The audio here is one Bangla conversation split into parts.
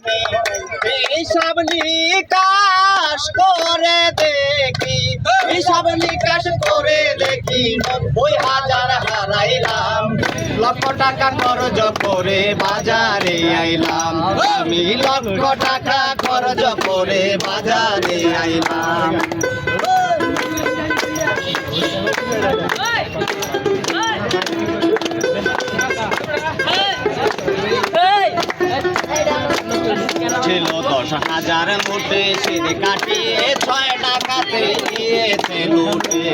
হিসাব নিকাশ করে দেখি, হিসাব নিকাশ করে দেখি ৯০,০০০ হারাইলাম। লক্ষ টাকা খরচ করে বাজারে আইলাম, আমি লক্ষ টাকা খরচ করে বাজারে আইলাম। ছিল ১০,০০০ নোটে, সে কাটিয়ে ৬ টাকাতে নিয়েছে লুটে।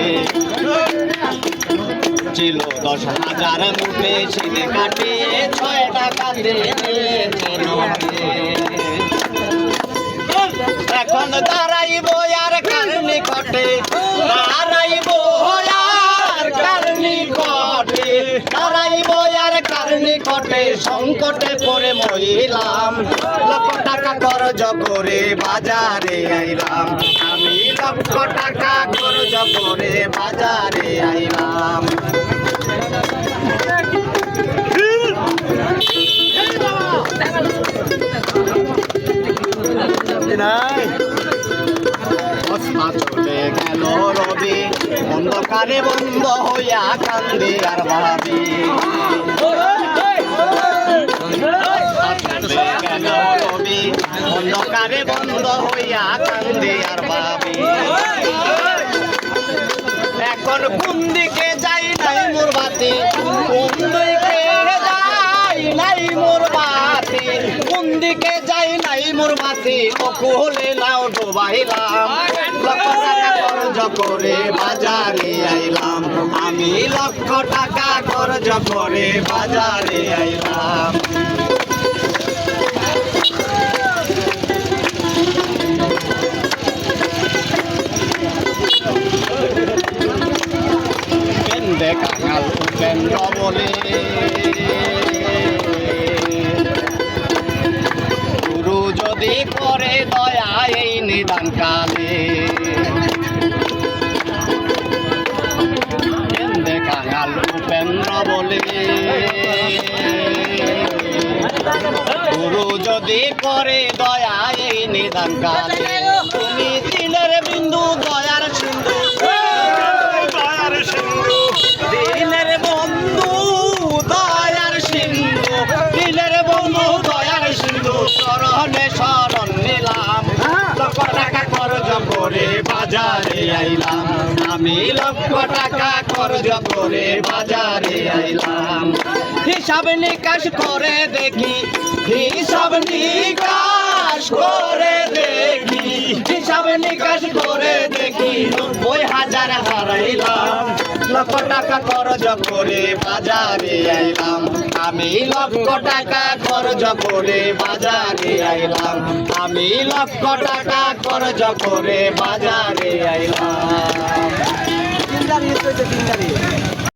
ছিল ১০,০০০ নোটে, সে কাটিয়ে ৬ টাকাতে নিয়েছে লুটে। এখন দাঁড়াইব আর কার নিকটে, দাঁড়াইব আর কার নিকটে, দাঁড়াইব আর কার নিকটে, সংকটে পড়ে মরিলাম। লক্ষ টাকা খরচ করে বাজারে আইলাম, আমি লক্ষ টাকা খরচ করে বাজারে আইলাম। চলে গেল রবি, অন্ধকারে বন্ধ হইয়া কান্দে আর ভাবি। চলে গেল রবি, অন্ধকারে বন্ধ হইয়া কান্দে আর ভাবি। এখন কোন দিকে যাই নাই মোর বাতি, কোন দিকে যাই নাই মোর বাতি, কোন দিকে যাই নাই মোর বাতি, ককুলে নাও ডুবাইলাম। লক্ষ টাকা খরচ করে বাজারে আইলাম, আমি লক্ষ টাকা খরচ করে বাজারে আইলাম। কেন্দ্রে কাঙাল উপেন্দ্র বলে, গুরু যদি করে দয়া এই নিদান কালে। কেন্দ্রে কাঙাল উপেন্দ্র বলে, গুরু যদি করে দয়া এই নিদান কালে। তুমি দিনের বিন্দু দয়ার সিন্ধু, দয়ার সিন্ধু, দিনের বন্ধু দয়ার সিন্ধু, দিনের বন্ধু দয়ার সিন্ধু, চরণে শরণ নিলাম। লক্ষ টাকা খরচ করে বাজারে আইলাম, আমি লক্ষ টাকা খরচ করে বাজারে আইলাম। হিসাব নিকাশ করে দেখি, হিসাব নিকাশ করে দেখি, হিসাব নিকাশ করে দেখি ৯০,০০০ হারাইলাম। লক্ষ টাকা খরচ করে বাজারে আইলাম, আমি লক্ষ টাকা খরচ করে বাজারে আইলাম, আমি লক্ষ টাকা খরচ করে বাজারে আইলাম।